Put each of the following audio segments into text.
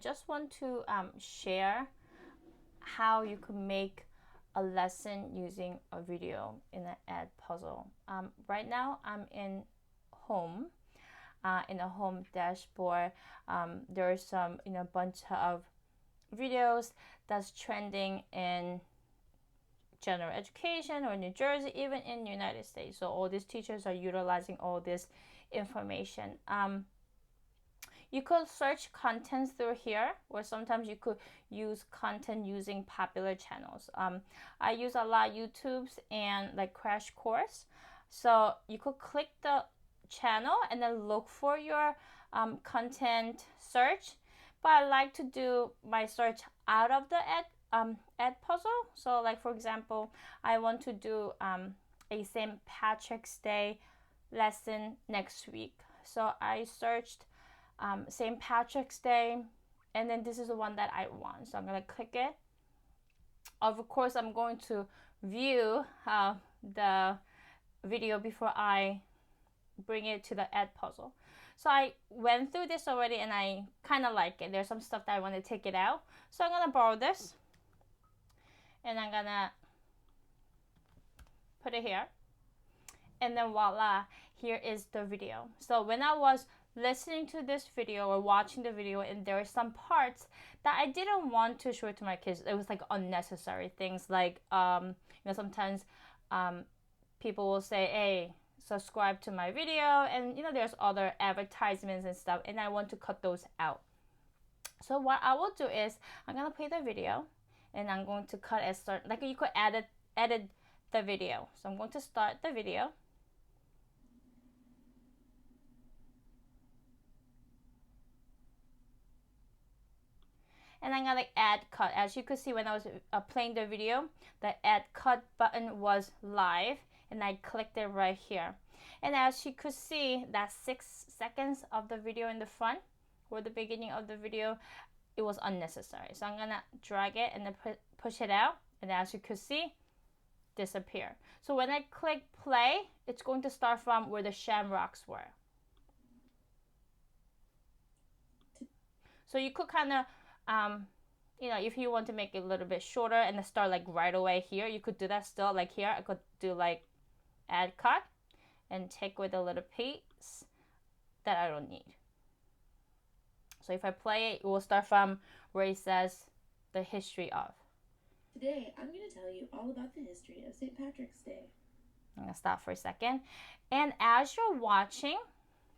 Just want to share how you could make a lesson using a video in an Edpuzzle. Right now I'm in home. In a home dashboard, there's some bunch of videos that's trending in general education or New Jersey, even in the United States. So all these teachers are utilizing all this information. You could search content through here, or sometimes you could use content using popular channels. I use a lot of YouTubes and like Crash Course. So you could click the channel and then look for your content search. But I like to do my search out of the Edpuzzle. So like for example, I want to do a St. Patrick's Day lesson next week. So I searched St. Patrick's Day, and then this is the one that I want. So I'm going to click it. Of course, I'm going to view the video before I bring it to the Edpuzzle. So I went through this already and I kind of like it. There's some stuff that I want to take it out. So I'm going to borrow this and I'm going to put it here. And then voila, here is the video. So when I was listening to this video or watching the video, and there are some parts that I didn't want to show it to my kids. It was like unnecessary things, like sometimes people will say, hey, subscribe to my video, and there's other advertisements and stuff, and I want to cut those out. So what I will do is I'm gonna play the video and I'm going to cut and start, like you could edit the video. So I'm going to start the video. And I'm gonna add cut. As you could see, when I was playing the video, the add cut button was live, and I clicked it right here. And as you could see, that 6 seconds of the video in the front, or the beginning of the video, it was unnecessary. So I'm gonna drag it and then push it out, and as you could see, disappear. So when I click play, it's going to start from where the shamrocks were. So you could kind of if you want to make it a little bit shorter and then start like right away here, you could do that still. Like here, I could do like add cut and take away the little piece that I don't need. So if I play it, it will start from where it says the history of. Today, I'm going to tell you all about the history of St. Patrick's Day. I'm going to stop for a second. And as you're watching,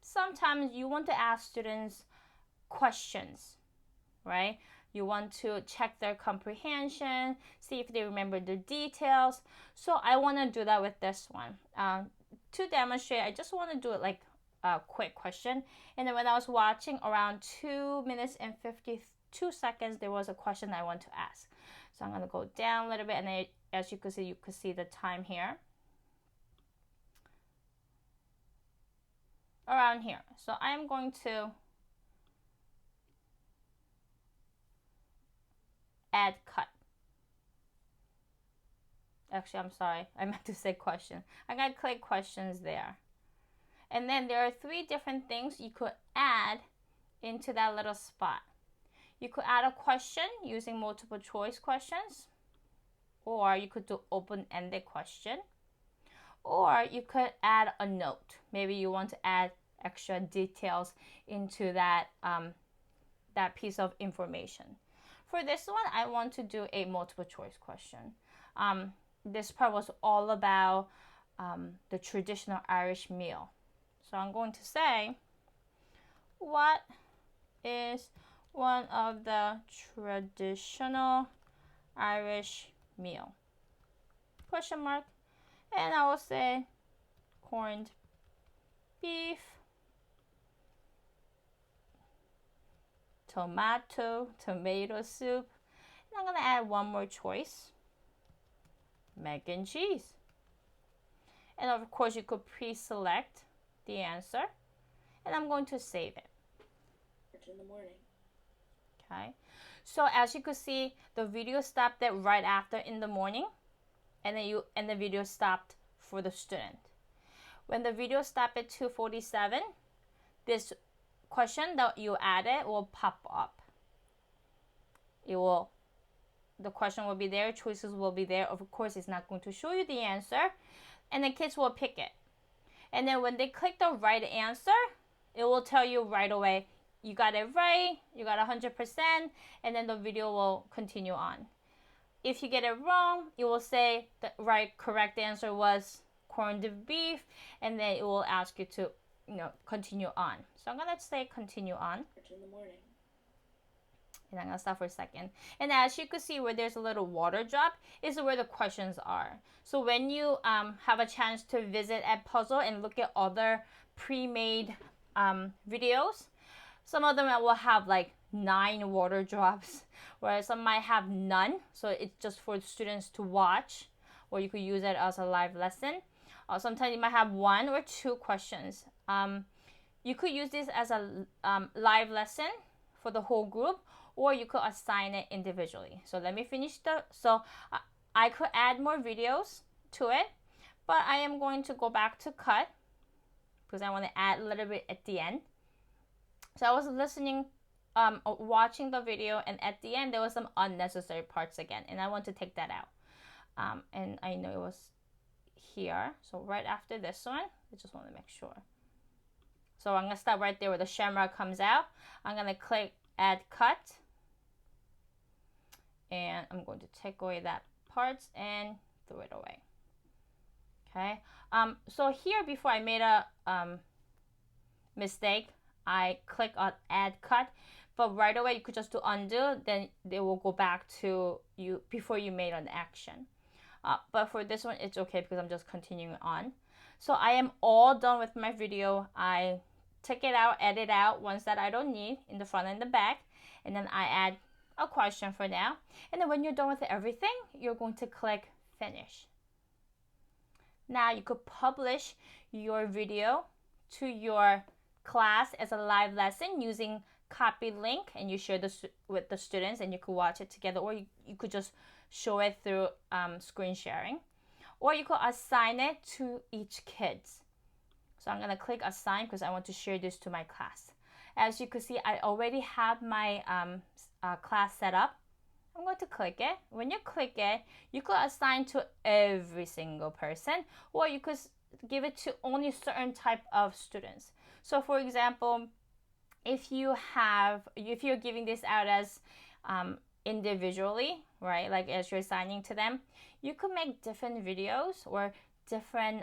sometimes you want to ask students questions, right? You want to check their comprehension, see if they remember the details. So I want to do that with this one. To demonstrate, I just want to do it like a quick question. And then when I was watching, around 2 minutes and 52 seconds, there was a question I want to ask. So I'm going to go down a little bit, and then, as you can see the time here. Around here. So I'm going to add cut. Actually, I'm sorry. I meant to say question. I'm going to click questions there. And then there are 3 different things you could add into that little spot. You could add a question using multiple choice questions, or you could do open-ended question, or you could add a note. Maybe you want to add extra details into that that piece of information. For this one, I want to do a multiple choice question. This part was all about the traditional Irish meal. So I'm going to say, what is one of the traditional Irish meal? Question mark. And I will say corned beef, tomato soup. And I'm going to add one more choice, mac and cheese. And of course, you could pre-select the answer. And I'm going to save it. In the morning. Okay. So as you could see, the video stopped it right after in the morning. And then the video stopped for the student. When the video stopped at 2:47, this question that you added will pop up. the question will be there, choices will be there. Of course, it's not going to show you the answer, and the kids will pick it. And then when they click the right answer, it will tell you right away, you got it right, you got 100%, and then the video will continue on. If you get it wrong, it will say the correct answer was corned beef, and then it will ask you to, continue on. So I'm gonna say continue on. In the morning. And I'm gonna stop for a second. And as you can see, where there's a little water drop is where the questions are. So when you have a chance to visit Edpuzzle and look at other pre-made videos, some of them will have like 9 water drops, whereas some might have none. So it's just for students to watch, or you could use it as a live lesson. Sometimes you might have 1 or 2 questions. You could use this as a live lesson for the whole group, or you could assign it individually. So let me finish I could add more videos to it, but I am going to go back to cut because I want to add a little bit at the end. So I was watching the video, and at the end there was some unnecessary parts again, and I want to take that out. And I know it was here, so right after this one, I just want to make sure. So I'm gonna stop right there where the shamrock comes out. I'm gonna click add cut, and I'm going to take away that parts and throw it away. Okay. So here, before I made a mistake, I click on add cut, but right away you could just do undo, then they will go back to you before you made an action. But for this one, it's okay because I'm just continuing on. So I am all done with my video. I take it out, edit out ones that I don't need in the front and the back, and then I add a question for now. And then when you're done with everything, you're going to click finish. Now you could publish your video to your class as a live lesson using copy link, and you share this with the students and you could watch it together, or you could just show it through screen sharing, or you could assign it to each kids. So I'm going to click assign because I want to share this to my class. As you can see, I already have my class set up. I'm going to click it. When you click it, you could assign to every single person, or you could give it to only certain type of students. So for example, if you're giving this out as individually, right, like as you're assigning to them, you could make different videos or different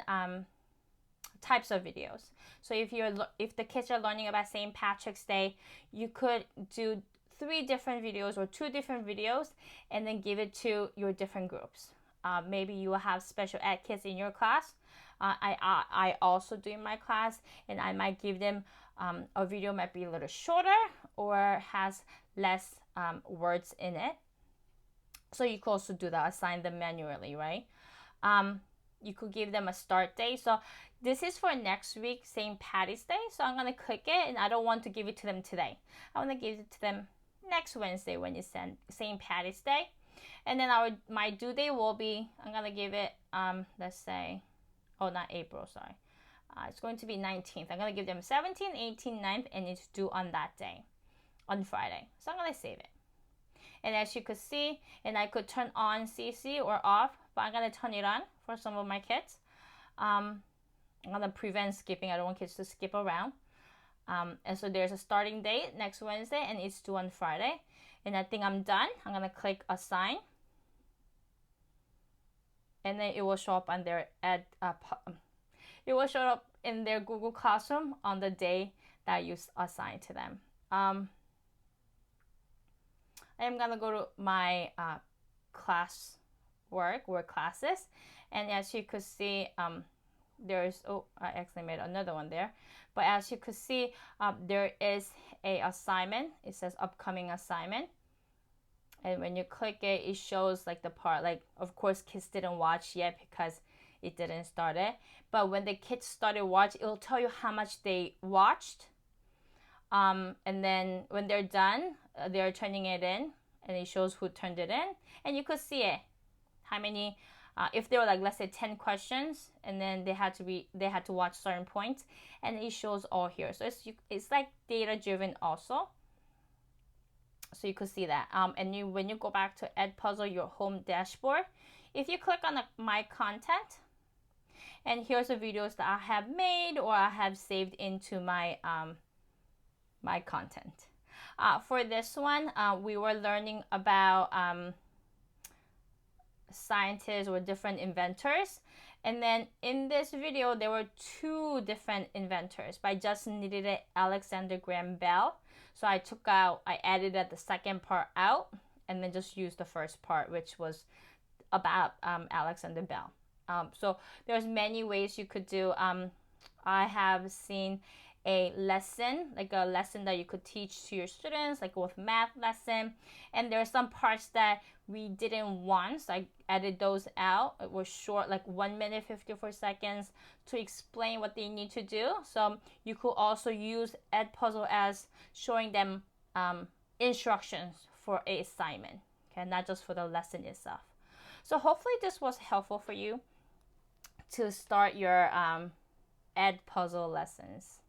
types of videos. So if the kids are learning about St. Patrick's Day, you could do 3 different videos or 2 different videos and then give it to your different groups. Maybe you will have special ed kids in your class. I also do in my class, and I might give them a video might be a little shorter or has less words in it. So you could also do that, assign them manually, right? You could give them a start date. So this is for next week, St. Patty's Day. So I'm going to click it, and I don't want to give it to them today. I want to give it to them next Wednesday when it's St. Patty's Day. And then my due date will be, I'm going to give it, let's say, not April, sorry. It's going to be 19th. I'm going to give them 17th, 18th, 9th, and it's due on that day, on Friday. So I'm going to save it. And as you could see, and I could turn on CC or off, but I'm going to turn it on for some of my kids. I'm going to prevent skipping. I don't want kids to skip around. And so there's a starting date next Wednesday, and it's due on Friday. And I think I'm done. I'm going to click assign. And then it will show up on their it will show up in their Google Classroom on the day that you assign to them. I am going to go to my class work classes, and as you could see, there's I actually made another one there, but as you could see, there is a assignment. It says upcoming assignment, and when you click it, it shows like the part, like of course kids didn't watch yet because it didn't start it, but when the kids started watching, it'll tell you how much they watched, and then when they're done, they're turning it in, and it shows who turned it in, and you could see it, how many, if there were like, let's say 10 questions, and then they had to watch certain points, and it shows all here. So it's like data driven also. So you could see that. And when you go back to Edpuzzle, your home dashboard, if you click on my content, and here's the videos that I have made or I have saved into my my content. For this one, we were learning about scientists or different inventors. And then in this video, there were 2 different inventors, but I just needed it Alexander Graham Bell. So I added the second part out and then just used the first part, which was about Alexander Bell. So there's many ways you could do. I have seen a lesson that you could teach to your students, like with math lesson. And there are some parts that we didn't want, so I added those out. It was short, like 1 minute 54 seconds to explain what they need to do. So you could also use Edpuzzle as showing them instructions for an assignment, okay, not just for the lesson itself. So hopefully this was helpful for you to start your Edpuzzle lessons.